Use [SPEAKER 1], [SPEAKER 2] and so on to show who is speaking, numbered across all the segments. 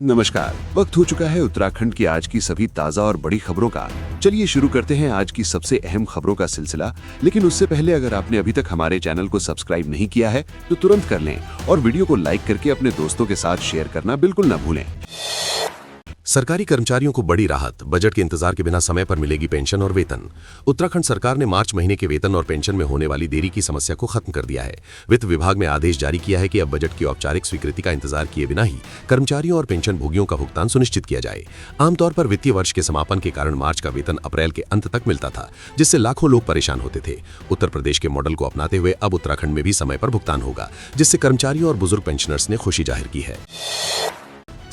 [SPEAKER 1] नमस्कार। वक्त हो चुका है उत्तराखंड की आज की सभी ताजा और बड़ी खबरों का। चलिए शुरू करते हैं आज की सबसे अहम खबरों का सिलसिला। लेकिन उससे पहले अगर आपने अभी तक हमारे चैनल को सब्सक्राइब नहीं किया है तो तुरंत कर लें और वीडियो को लाइक करके अपने दोस्तों के साथ शेयर करना बिल्कुल न भूलें।
[SPEAKER 2] सरकारी कर्मचारियों को बड़ी राहत, बजट के इंतजार के बिना समय पर मिलेगी पेंशन और वेतन। उत्तराखंड सरकार ने मार्च महीने के वेतन और पेंशन में होने वाली देरी की समस्या को खत्म कर दिया है। वित्त विभाग ने आदेश जारी किया है कि अब बजट की औपचारिक स्वीकृति का इंतजार किए बिना ही कर्मचारियों और पेंशन भोगियों का भुगतान सुनिश्चित किया जाए। आमतौर पर वित्तीय वर्ष के समापन के कारण मार्च का वेतन अप्रैल के अंत तक मिलता था, जिससे लाखों लोग परेशान होते थे। उत्तर प्रदेश के मॉडल को अपनाते हुए अब उत्तराखंड में भी समय पर भुगतान होगा, जिससे कर्मचारियों और बुजुर्ग पेंशनर्स ने खुशी जाहिर की है।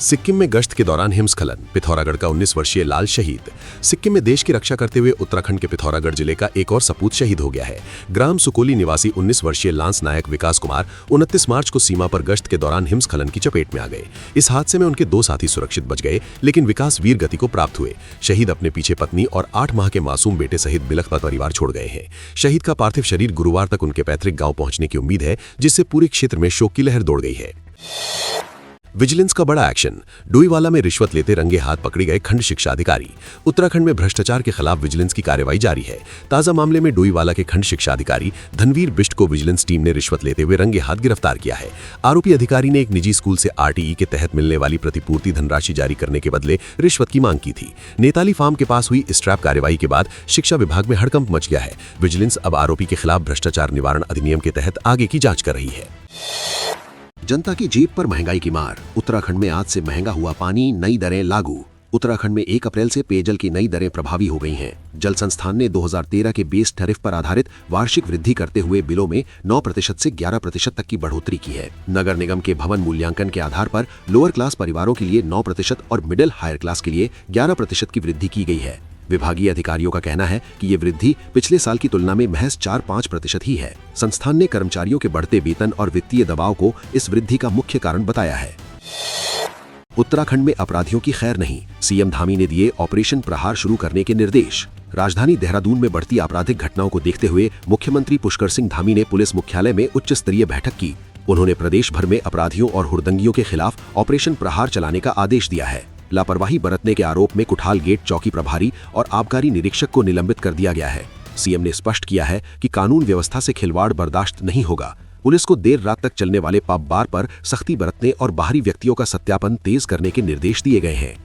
[SPEAKER 2] सिक्किम में गश्त के दौरान हिमस्खलन, पिथौरागढ़ का 19 वर्षीय लाल शहीद। सिक्किम में देश की रक्षा करते हुए उत्तराखंड के पिथौरागढ़ जिले का एक और सपूत शहीद हो गया है। ग्राम सुकोली निवासी 19 वर्षीय लांस नायक विकास कुमार 29 मार्च को सीमा पर गश्त के दौरान हिमस्खलन की चपेट में आ गए। इस हादसे में उनके 2 साथी सुरक्षित बच गए, लेकिन विकास वीर गति को प्राप्त हुए। शहीद अपने पीछे पत्नी और 8 माह के मासूम बेटे सहित बिलखता परिवार छोड़ गए हैं। शहीद का पार्थिव शरीर गुरुवार तक उनके पैतृक गांव पहुंचने की उम्मीद है, जिससे पूरे क्षेत्र में शोक की लहर दौड़ गई है। विजिलेंस का बड़ा एक्शन, डोईवाला में रिश्वत लेते रंगे हाथ पकड़े गए खंड शिक्षा अधिकारी। उत्तराखंड में भ्रष्टाचार के खिलाफ विजिलेंस की कार्रवाई जारी है। ताजा मामले में डोईवाला के खंड शिक्षा अधिकारी धनवीर बिष्ट को विजिलेंस टीम ने रिश्वत लेते हुए रंगे हाथ गिरफ्तार किया है। आरोपी अधिकारी ने एक निजी स्कूल से आरटीई के तहत मिलने वाली प्रतिपूर्ति धनराशि जारी करने के बदले रिश्वत की मांग की थी। नेताली फार्म के पास हुई इस ट्रैप कार्रवाई के बाद शिक्षा विभाग में हड़कंप मच गया है। विजिलेंस अब आरोपी के खिलाफ भ्रष्टाचार निवारण अधिनियम के तहत आगे की जांच कर रही है। जनता की जेब पर महंगाई की मार, उत्तराखंड में आज से महंगा हुआ पानी, नई दरें लागू। उत्तराखंड में 1 अप्रैल से पेयजल की नई दरें प्रभावी हो गई हैं। जल संस्थान ने 2013 के बेस टैरिफ पर आधारित वार्षिक वृद्धि करते हुए बिलों में 9% से 11% तक की बढ़ोतरी की है। नगर निगम के भवन मूल्यांकन के आधार पर लोअर क्लास परिवारों के लिए 9% और मिडिल हायर क्लास के लिए 11% की वृद्धि की गई है। विभागीय अधिकारियों का कहना है कि ये वृद्धि पिछले साल की तुलना में महज 4-5% ही है। संस्थान ने कर्मचारियों के बढ़ते वेतन और वित्तीय दबाव को इस वृद्धि का मुख्य कारण बताया है। उत्तराखंड में अपराधियों की खैर नहीं, सीएम धामी ने दिए ऑपरेशन प्रहार शुरू करने के निर्देश। राजधानी देहरादून में बढ़ती आपराधिक घटनाओं को देखते हुए मुख्यमंत्री पुष्कर सिंह धामी ने पुलिस मुख्यालय में उच्च स्तरीय बैठक की। उन्होंने प्रदेश भर में अपराधियों और हुड़दंगियों के खिलाफ ऑपरेशन प्रहार चलाने का आदेश दिया है। लापरवाही बरतने के आरोप में कुठाल गेट चौकी प्रभारी और आबकारी निरीक्षक को निलंबित कर दिया गया है। सीएम ने स्पष्ट किया है कि कानून व्यवस्था से खिलवाड़ बर्दाश्त नहीं होगा। पुलिस को देर रात तक चलने वाले पब बार पर सख्ती बरतने और बाहरी व्यक्तियों का सत्यापन तेज करने के निर्देश दिए गए हैं।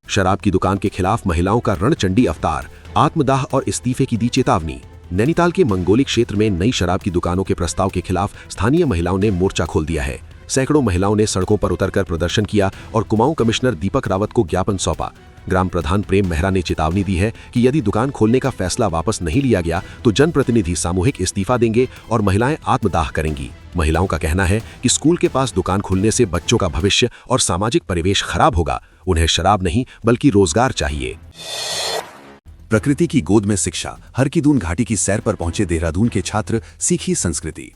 [SPEAKER 2] शराब की दुकान के खिलाफ महिलाओं का रणचंडी अवतार, आत्मदाह और इस्तीफे की दी चेतावनी। नैनीताल के मंगोली क्षेत्र में नई शराब की दुकानों के प्रस्ताव के खिलाफ स्थानीय महिलाओं ने मोर्चा खोल दिया है। सैकड़ों महिलाओं ने सड़कों पर उतरकर प्रदर्शन किया और कुमाऊं कमिश्नर दीपक रावत को ज्ञापन सौंपा। ग्राम प्रधान प्रेम मेहरा ने चेतावनी दी है कि यदि दुकान खोलने का फैसला वापस नहीं लिया गया तो जनप्रतिनिधि सामूहिक इस्तीफा देंगे और महिलाएं आत्मदाह करेंगी। महिलाओं का कहना है कि स्कूल के पास दुकान खुलने से बच्चों का भविष्य और सामाजिक परिवेश खराब होगा। उन्हें शराब नहीं बल्कि रोजगार चाहिए।
[SPEAKER 3] प्रकृति की गोद में शिक्षा, हरकीदून घाटी की सैर पर पहुंचे देहरादून के छात्र, सीखी संस्कृति।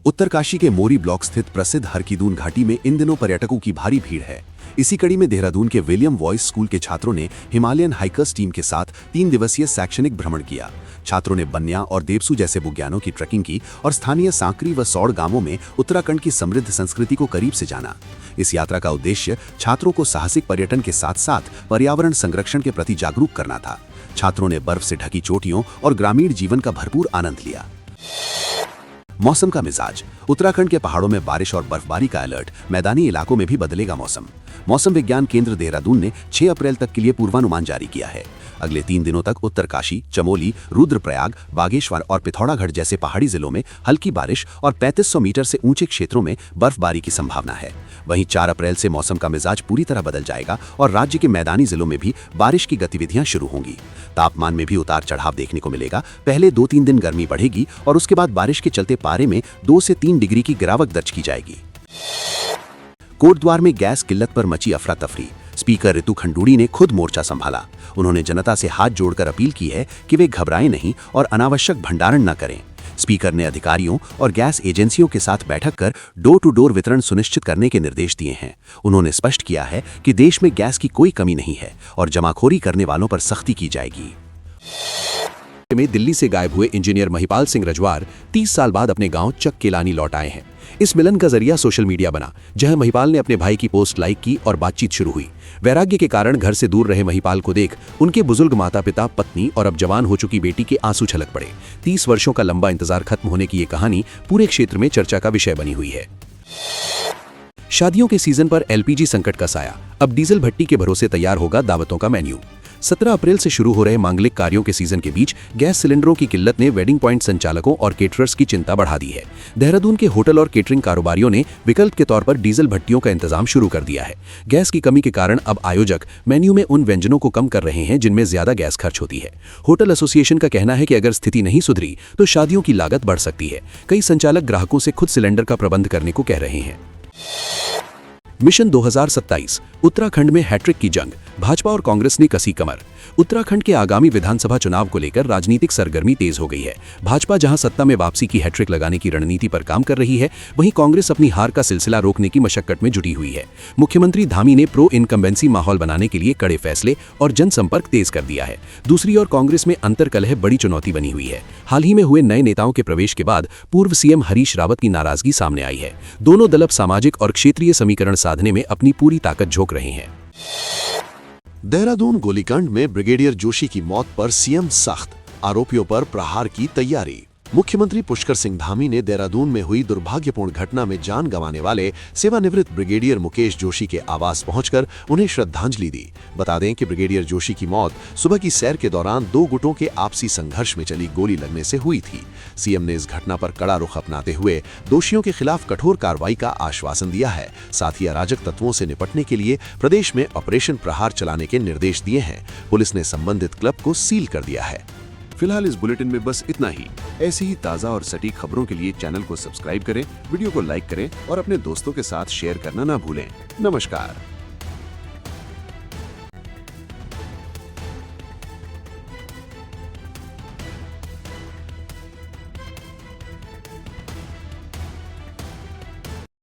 [SPEAKER 3] उत्तरकाशी के मोरी ब्लॉक स्थित प्रसिद्ध हरकीदून घाटी में इन दिनों पर्यटकों की भारी भीड़ है। इसी कड़ी में देहरादून के विलियम वॉइस स्कूल के छात्रों ने हिमालयन हाइकर्स टीम के साथ 3 दिवसीय शैक्षणिक भ्रमण किया। छात्रों ने बन्या और देवसू जैसे बुग्यानों की ट्रैकिंग की और स्थानीय सांकरी व सौड़ गांवों में उत्तराखंड की समृद्ध संस्कृति को करीब से जाना। इस यात्रा का उद्देश्य छात्रों को साहसिक पर्यटन के साथ साथ पर्यावरण संरक्षण के प्रति जागरूक करना था। छात्रों ने बर्फ से ढकी चोटियों और ग्रामीण जीवन का भरपूर आनंद लिया। मौसम का मिजाज, उत्तराखंड के पहाड़ों में बारिश और बर्फबारी का अलर्ट, मैदानी इलाकों में भी बदलेगा मौसम। मौसम विज्ञान केंद्र देहरादून ने 6 अप्रैल तक के लिए पूर्वानुमान जारी किया है। अगले 3 दिनों तक उत्तरकाशी, चमोली, रुद्रप्रयाग, बागेश्वर और पिथौरागढ़ जैसे पहाड़ी जिलों में हल्की बारिश और 3500 मीटर से ऊंचे क्षेत्रों में बर्फबारी की संभावना है। वहीं 4 अप्रैल से मौसम का मिजाज पूरी तरह बदल जाएगा और राज्य के मैदानी जिलों में भी बारिश की गतिविधियां शुरू होंगी। तापमान में भी उतार चढ़ाव देखने को मिलेगा। पहले 2-3 दिन गर्मी बढ़ेगी और उसके बाद बारिश के चलते पारे में 2 से 3 डिग्री की गिरावट दर्ज की जाएगी। कोटद्वार में गैस किल्लत पर मची अफरा तफरी, स्पीकर ऋतु खंडूड़ी ने खुद मोर्चा संभाला। उन्होंने जनता से हाथ जोड़कर अपील की है कि वे घबराएं नहीं और अनावश्यक भंडारण न करें। स्पीकर ने अधिकारियों और गैस एजेंसियों के साथ बैठक कर डोर टू डोर वितरण सुनिश्चित करने के निर्देश दिए हैं। उन्होंने स्पष्ट किया है कि देश में गैस की कोई कमी नहीं है और जमाखोरी करने वालों पर सख्ती की जाएगी।
[SPEAKER 4] में दिल्ली से गायब हुए इंजीनियर महिपाल सिंह रजवार 30 साल बाद अपने गांव चक केलानी लौट आए हैं।
[SPEAKER 3] इस मिलन का जरिया सोशल मीडिया बना, जहां महिपाल ने अपने भाई की पोस्ट लाइक की और बातचीत शुरू हुई। वैराग्य के कारण घर से दूर रहे महिपाल को देख उनके बुजुर्ग माता पिता, पत्नी और अब जवान हो चुकी बेटी के आंसू छलक पड़े। 30 वर्षों का लंबा इंतजार खत्म होने की ये कहानी पूरे क्षेत्र में चर्चा का विषय बनी हुई है। शादियों के सीजन पर एलपीजी संकट का साया, अब डीजल भट्टी के भरोसे तैयार होगा दावतों का मेन्यू। 17 अप्रैल से शुरू हो रहे मांगलिक कार्यों के सीजन के बीच गैस सिलेंडरों की किल्लत ने वेडिंग पॉइंट संचालकों और केटरर्स की चिंता बढ़ा दी है। देहरादून के होटल और केटरिंग कारोबारियों ने विकल्प के तौर पर डीजल भट्टियों का इंतजाम शुरू कर दिया है। गैस की कमी के कारण अब आयोजक मेन्यू में उन व्यंजनों को कम कर रहे हैं जिनमें ज्यादा गैस खर्च होती है। होटल एसोसिएशन का कहना है कि अगर स्थिति नहीं सुधरी तो शादियों की लागत बढ़ सकती है। कई संचालक ग्राहकों से खुद सिलेंडर का प्रबंध करने को कह रहे हैं। मिशन 2027 उत्तराखंड में हैट्रिक की जंग, भाजपा और कांग्रेस ने कसी कमर। उत्तराखंड के आगामी विधानसभा चुनाव को लेकर राजनीतिक सरगर्मी तेज हो गई है। भाजपा जहां सत्ता में वापसी की हैट्रिक लगाने की रणनीति पर काम कर रही है, वहीं कांग्रेस अपनी हार का सिलसिला रोकने की मशक्कत में जुटी हुई है। मुख्यमंत्री धामी ने प्रो इनकम्बेंसी माहौल बनाने के लिए कड़े फैसले और जनसंपर्क तेज कर दिया है। दूसरी ओर कांग्रेस में अंतर्कलह बड़ी चुनौती बनी हुई है। हाल ही में हुए नए नेताओं के प्रवेश के बाद पूर्व सीएम हरीश रावत की नाराजगी सामने आई है। दोनों दल अब सामाजिक और क्षेत्रीय समीकरण साधने में अपनी पूरी ताकत झोंक रहे हैं।
[SPEAKER 1] देहरादून गोलीकांड में ब्रिगेडियर जोशी की मौत पर सीएम सख्त, आरोपियों पर प्रहार की तैयारी। मुख्यमंत्री पुष्कर सिंह धामी ने देहरादून में हुई दुर्भाग्यपूर्ण घटना में जान गंवाने वाले सेवानिवृत्त ब्रिगेडियर मुकेश जोशी के आवास पहुंचकर उन्हें श्रद्धांजलि दी। बता दें कि ब्रिगेडियर जोशी की मौत सुबह की सैर के दौरान दो गुटों के आपसी संघर्ष में चली गोली लगने से हुई थी। सीएम ने इस घटना पर कड़ा रुख अपनाते हुए दोषियों के खिलाफ कठोर कार्रवाई का आश्वासन दिया है। साथ ही अराजक तत्वों से निपटने के लिए प्रदेश में ऑपरेशन प्रहार चलाने के निर्देश दिए हैं। पुलिस ने संबंधित क्लब को सील कर दिया है। फिलहाल इस बुलेटिन में बस इतना ही। ऐसी ही ताज़ा और सटीक खबरों के लिए चैनल को सब्सक्राइब करें, वीडियो को लाइक करें और अपने दोस्तों के साथ शेयर करना ना भूलें। नमस्कार।